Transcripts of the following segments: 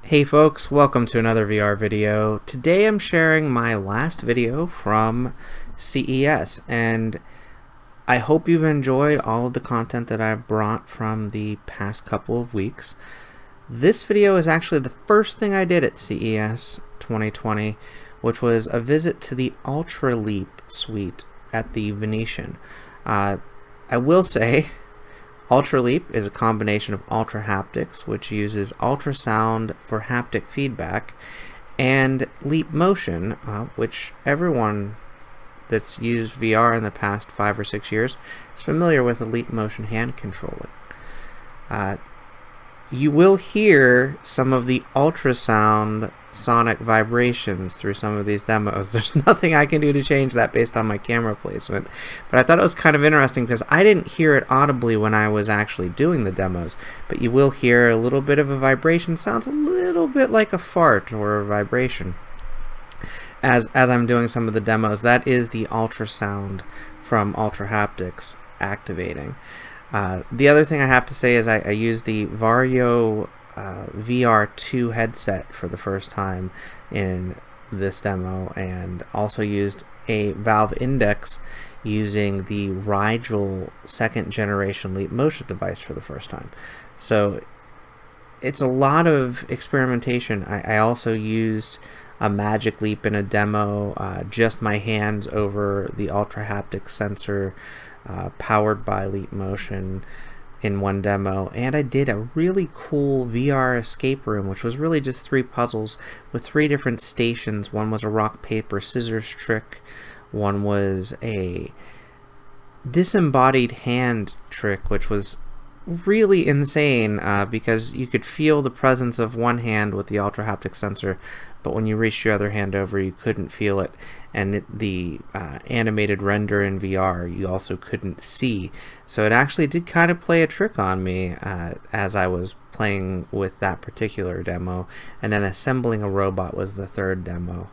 Hey folks, welcome to another VR video. Today I'm sharing my last video from CES, and I hope you've enjoyed all of the content that I've brought from the past couple of weeks. This video is actually the first thing I did at CES 2020, which was a visit to the Ultraleap suite at the Venetian. I will say Ultraleap is a combination of ultra haptics, which uses ultrasound for haptic feedback, and leap motion, which everyone that's used VR in the past 5 or 6 years is familiar with a leap motion hand controller. You will hear some of the ultrasound sonic vibrations through some of these demos. There's nothing I can do to change that based on my camera placement, but I thought it was kind of interesting because I didn't hear it audibly when I was actually doing the demos, but you will hear a little bit of a vibration. Sounds a little bit like a fart or a vibration as I'm doing some of the demos. That is the ultrasound from Ultra Haptics activating. The other thing I have to say is I used the Vario VR2 headset for the first time in this demo, and also used a Valve Index using the Rigel 2nd generation leap motion device for the first time. So it's a lot of experimentation. I also used a Magic Leap in a demo, just my hands over the Ultra Haptic sensor powered by leap motion in one demo, and I did a really cool VR escape room, which was really just 3 puzzles with 3 different stations. One was a rock paper scissors trick, one was a disembodied hand trick, which was really insane because you could feel the presence of one hand with the Ultra Haptic sensor, but when you reached your other hand over, you couldn't feel it, and the animated render in VR you also couldn't see. So it actually did kind of play a trick on me as I was playing with that particular demo, and then assembling a robot was the 3rd demo.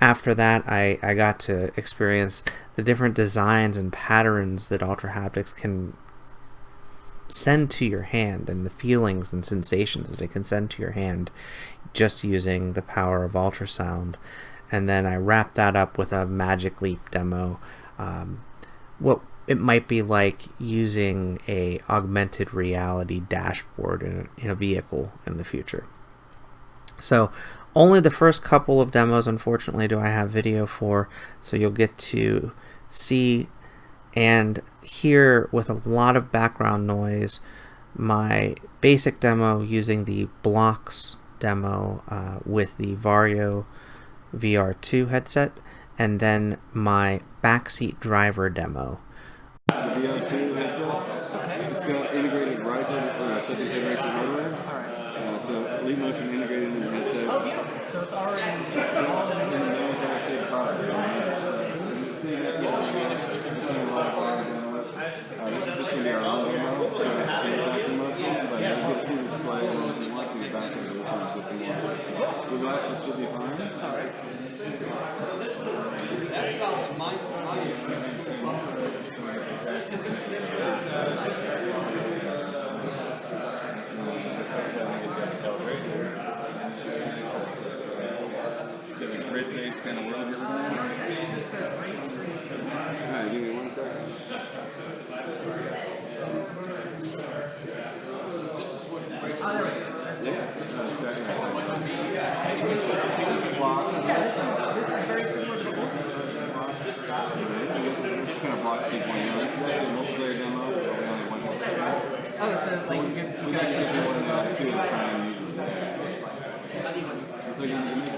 After that, I got to experience the different designs and patterns that Ultra Haptics can send to your hand, and the feelings and sensations that it can send to your hand just using the power of ultrasound. And then I wrapped that up with a Magic Leap demo, what it might be like using a augmented reality dashboard in a vehicle in the future. So only the first couple of demos, unfortunately, do I have video for, so you'll get to see and hear with a lot of background noise my basic demo using the Blocks demo with the Vario VR2 headset, and then my backseat driver demo. The VR2 headset. Okay. It's got integrated Rigel for 2nd generation hardware. Alright. So leap motion integrated in the headset. Oh, yeah. So it's already this is just going to be our own demo, so we're talking mostly, but you get to see the display and once you want to back into the time to get some more. The glasses should be fine. alright. That sounds my Does the grid pace kind of work everything? Alright, give me 1 second.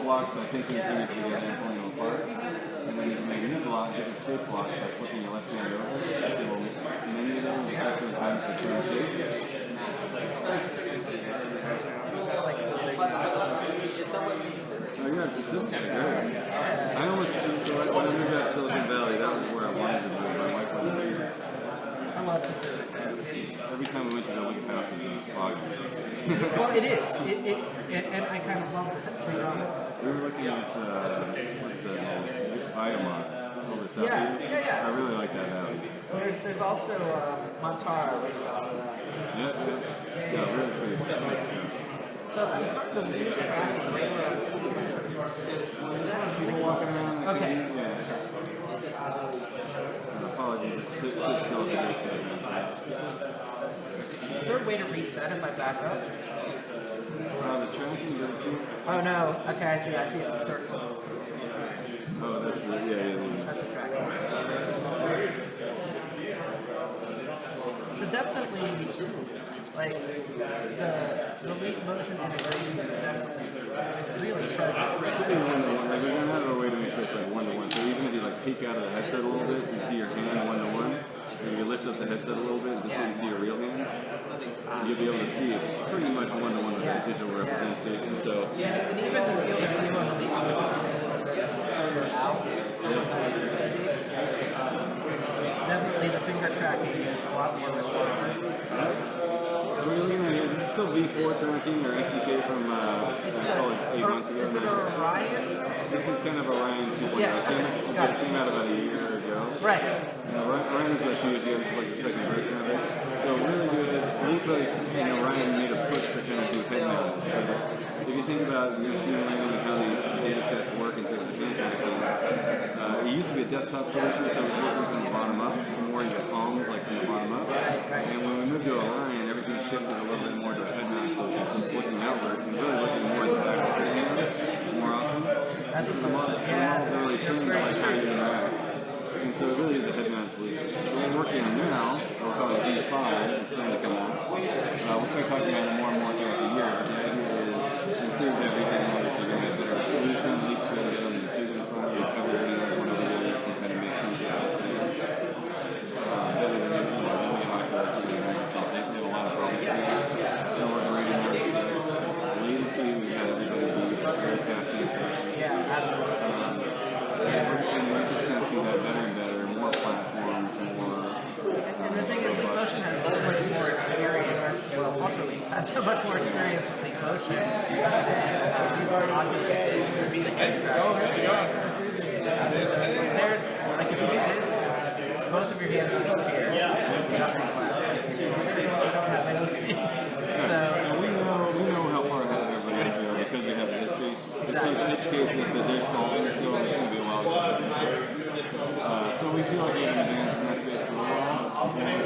Blocks, I think you can pulling them apart, and then you can make a new block, different shape block by flipping your left hand over. So many of them, you have sometimes to turn shape. Oh yeah, it's Silicon Valley. I almost so when I moved out to Silicon Valley, that was where I wanted to move. My wife wanted to move. I love the service. Every time we went to the Lincoln House, it was foggy. Well, it is. And I kind of love it. We were looking at the Iomont over south. Yeah. I really like that house. Well, there's also Montara, which is Yeah, really pretty. So I'm starting to lose track of where People walking around. Like, Okay. Yeah. Apologies. Sit still as a good kid. Is there a way to reset if I back up? The tracking doesn't seem. Oh no. Okay, I see. It's a circle. Oh, that's the, yeah. That's the track. So definitely, like the leap motion integration is definitely really present. It should be one-to-one. Like, we're gonna have a way to make sure it's like one-to-one. So even if you like peek out of the headset a little bit and see your hand one-to-one, and you lift up the headset a little bit just so you can see your real hand, you'll be able to see it's pretty much one-to-one with the digital representation. So And even the field of view on the leap motion is a little bit further out. Definitely the finger tracking is a lot more responsive. So we're looking at here. This is still V4 tracking or SDK from call it 8 months ago. Is it a Orion? This is kind of Orion 2.0. Yeah, It came out about a year ago. Right. Orion is what she was doing. This is like the second version of it. So really good. Leap, Orion made a push to kind of do head mount. So if you think about machine learning and how these data sets work in terms of hand tracking, it used to be a desktop solution, so it was working from the bottom up, more in your palms, like from the bottom up. And when we moved to Orion, everything shifted a little bit more to a head mount solution. So it's looking outwards and really looking more at the back of the hand more often. That's So the model really turns very like how you interact. And so it really is a head mount solution. So we're working on now, we'll call it V5, it's starting to come out. We'll start talking about it more and more throughout the year, but the idea is improve everything. Obviously, you're going to have better resolution, leap to it, and inclusion from you, cover everything like one over the other, you can kind of make sense of it. Better than really high quality, you know, so they have a lot of problems with it. Still we're reading more latency, we have everybody be very fast and efficient. Yeah, absolutely. And we're just going to see that better and better, more platforms, more. And the thing is, Leap Motion has so much more experience. Well, Ultraleap has so much more experience with Leap Motion. You've already augmented the head There's, like, if you do this, most of your hands disappear. Nothing's left. You don't have anything. So we know how far ahead everybody is here because we have the history. It's those edge cases that they're solving, so it's going to be a while. So we feel like we're going to advance in that space for a while. And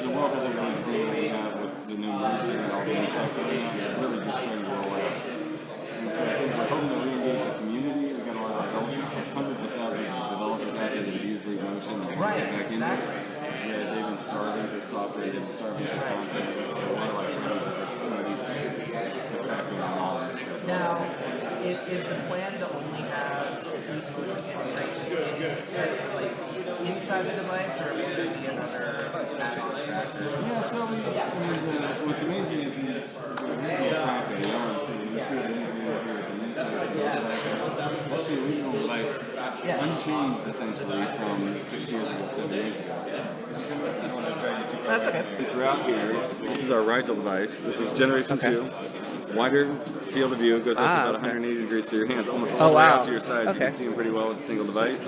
the world doesn't really see what we have with the new merger and all the new tech right now. It's really just starting to roll out. And so I think we're hoping to re-engage the community. We've got a lot of developers, hundreds of thousands of developers out there that have used Leap Motion and get back into it. Yeah, they've been starving for software, they've been starving for content. So why do I think that there's some of these attacking on all that stuff? now, is the plan to only have Leap Motion integration like inside the device, or will there be another add-on tracker? Yeah, so what's amazing is the tracking. What's the original device unchanged essentially from 6 years ago, 7 years ago? That's okay. We're out here. This is our Rigel device. This is generation 2. Wider field of view. It goes out to about 180 degrees, so your hands almost all the way out to your sides. You can see them pretty well with a single device.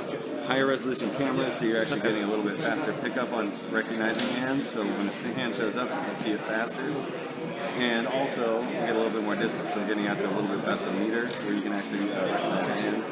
Higher resolution camera, so you're actually getting a little bit faster pickup on recognizing hands. So when the hand shows up, you can see it faster. And also, you get a little bit more distance, so getting out to a little bit past the meter, where you can actually recognize your hands.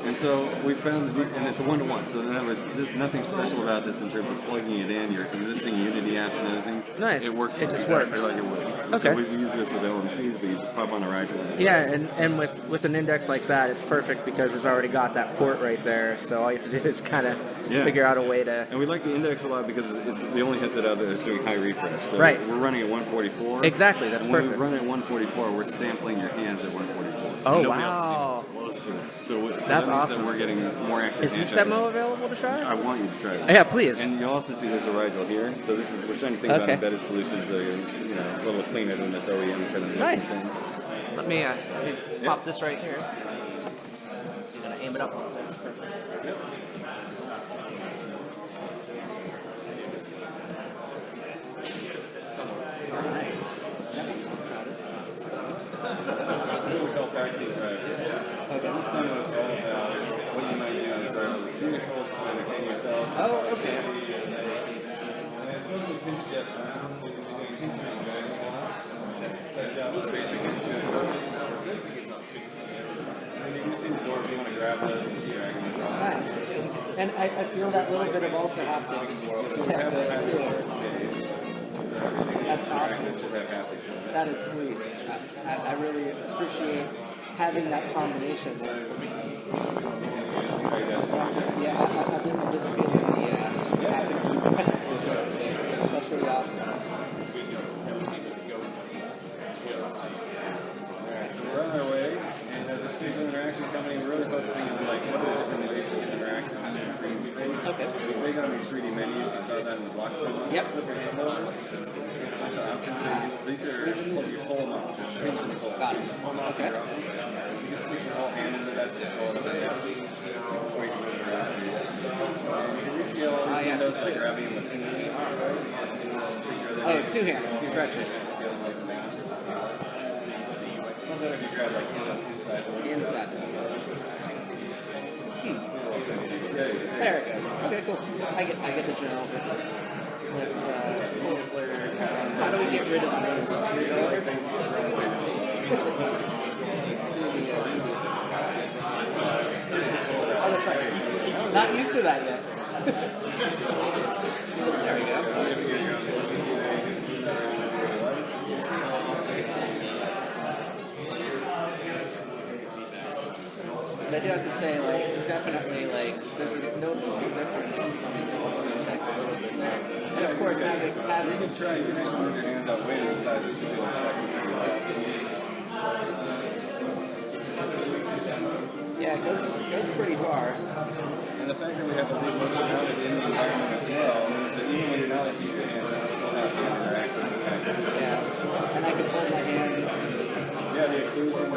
And so we found, and it's a one-to-one. So in other words, there's nothing special about this in terms of plugging it in, your existing Unity apps and other things. Nice. It works It just exactly works. like it would. And Okay. So we use this with LMCs, but you just pop on a Rigel. Yeah, and with an index like that, it's perfect because it's already got that port right there. So all you have to do is kind of figure out a way to. And we like the index a lot because it's the only headset out there that's doing high refresh. So Right. we're running at 144. Exactly, that's and when perfect. we run at 144, we're sampling your hands at 144. Oh, Nobody else is wow. even close to it. So That's that means awesome. that we're getting more accurate. Is this demo available to try? I want you to try it. Yeah, please. And you'll also see there's a Rigel here. So this is we're starting to think about Okay. embedded solutions that are a little cleaner than this OEM kind of Nice. thing. Let me pop this right here. You're gonna aim it up. That's perfect. What you might do in driverless vehicles to entertain yourself. Oh, okay. usually pinch just down, so you can pinch and drag the basic instance now. And you can see the door if you want to grab those and just drag them. Nice. And I feel that little bit of ultra haptics. That's awesome. That is sweet. I really appreciate having that combination there for me. Yeah, I didn't just feel the haptic. That's really awesome. Alright, so we're on our way, and as a spatial interaction company, we're really focusing on like what are the different ways we can interact in the green space. Okay. We make on these 3D menus, you saw that in the block demo. Yep. These are, you pull them up, just pinch and pull. Got it. Okay. You can stick your whole hand into that, just pull it up and down. Or you can move it around. And you can rescale all these windows by grabbing them with 2 hands. Oh, 2 hands. Stretch it. Sometimes if you grab like inside. There it goes. Okay, cool. I get the general. Let's how do we get rid of these? Oh, that's right. Not used to that yet. There we go. And I do have to say, like, definitely, like, there's a noticeable difference from like, a little bit there. And of course, having You can try, you can actually move your hands out way to the side so you can yeah, it goes pretty far. And the fact that we have the lead motion mounted in the environment as well means that even when you're not at your hands, you still have the interaction. Yeah, and I can hold my hands. Yeah, the occlusion,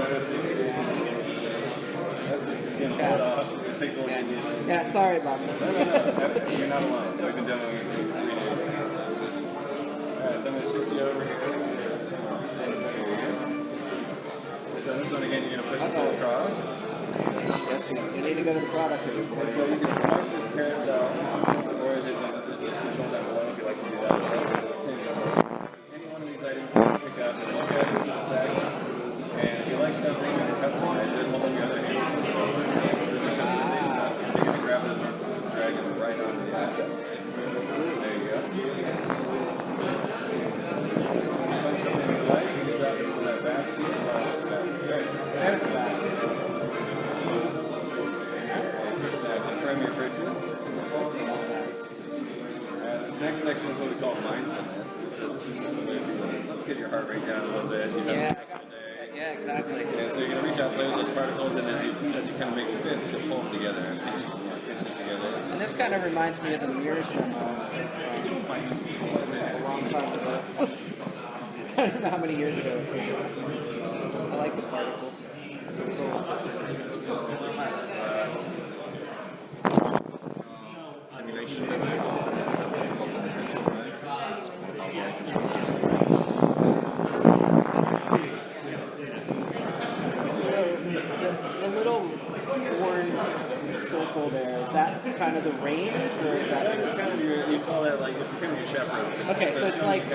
that's getting pulled off. It takes a little bit. Yeah, sorry about that. No, you're not alone. So we've been demoing it for 3 days. Alright, so I'm going to shift you over here. So this one again, you're going to push and pull across. Yes, you need to go to the product. And so you can start this carousel, or there's a control down below if you like to do that. Same thing. Any one of these items you can pick up and look at it, inspect, and if you like something and you customize it, hold on the other hand. There's a customization option, so you're going to grab this one and drag it right onto the app. There you go. If you find something you like, you can drop it into that basket. There's the basket. Frame your purchase. This next section is what we call mindfulness. And so this is just a way of, let's get your heart rate down a little bit. You've had a stressful day. Yeah, exactly. And so you're going to reach out, play with those particles, and as you kind of make a fist, you'll pull them together and pinch them together. And this kind of reminds me of the mirrors from a long time ago. I don't know how many years ago it's been. I like the particles. Simulation. So the little orange circle there, is that kind of the range, or is that? It's kind of your, you call that like, it's kind of your chaperone. Okay, so it's like,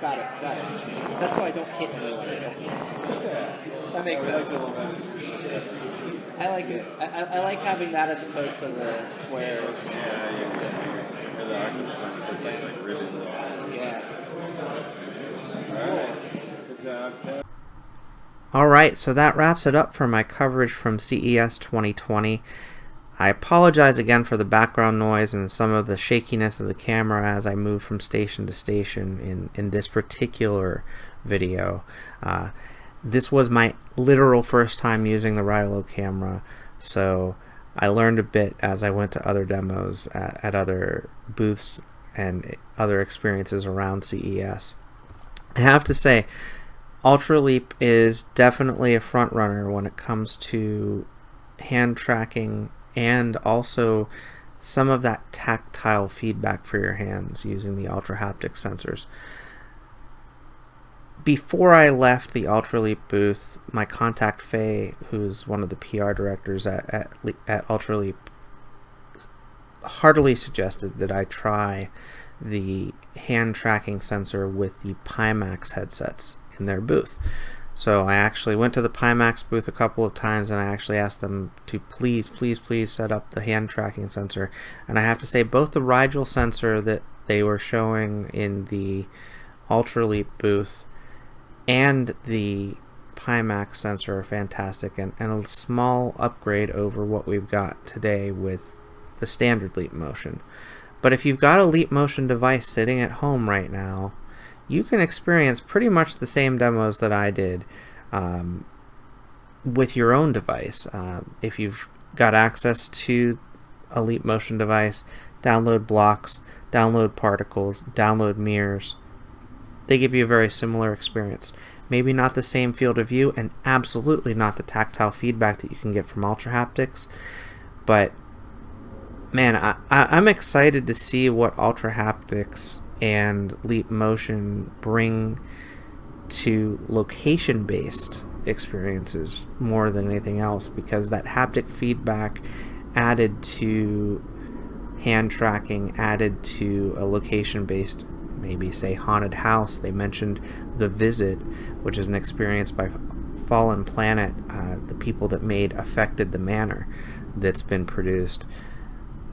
got it. That's so I don't hit anyone, I guess. That makes sense. I like it. I like having that as opposed to the squares. Yeah. Or the arguments on it's like ribbons. Yeah. Alright. Good job, Kev. Alright, so that wraps it up for my coverage from CES 2020. I apologize again for the background noise and some of the shakiness of the camera as I move from station to station in this particular video. This was my literal first time using the Rilo camera, so I learned a bit as I went to other demos at other booths and other experiences around CES. I have to say, Ultraleap is definitely a front runner when it comes to hand tracking and also some of that tactile feedback for your hands using the Ultra Haptic sensors. Before I left the Ultraleap booth, my contact Faye, who's one of the PR directors at Ultraleap, heartily suggested that I try the hand tracking sensor with the Pimax headsets in their booth. So I actually went to the Pimax booth a couple of times, and I actually asked them to please set up the hand tracking sensor. And I have to say, both the Rigel sensor that they were showing in the Ultraleap booth and the Pimax sensor are fantastic, and a small upgrade over what we've got today with the standard Leap Motion. But if you've got a Leap Motion device sitting at home right now, you can experience pretty much the same demos that I did with your own device. If you've got access to a Leap Motion device, download blocks, download particles, download mirrors. They give you a very similar experience. Maybe not the same field of view, and absolutely not the tactile feedback that you can get from Ultra Haptics, but man, I'm excited to see what Ultra Haptics and Leap Motion bring to location-based experiences more than anything else, because that haptic feedback added to hand tracking, added to a location-based, maybe say haunted house. They mentioned The Visit, which is an experience by Fallen Planet, the people that made Affected the Manor, that's been produced.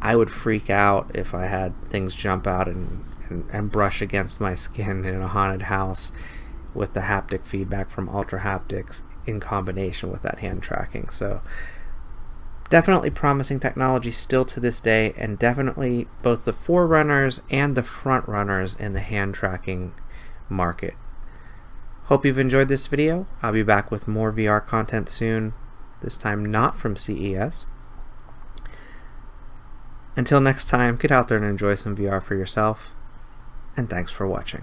I would freak out if I had things jump out and brush against my skin in a haunted house with the haptic feedback from Ultra Haptics in combination with that hand tracking. So definitely promising technology still to this day, and definitely both the forerunners and the front runners in the hand tracking market. Hope you've enjoyed this video. I'll be back with more VR content soon, this time not from CES. Until next time, get out there and enjoy some VR for yourself, and thanks for watching.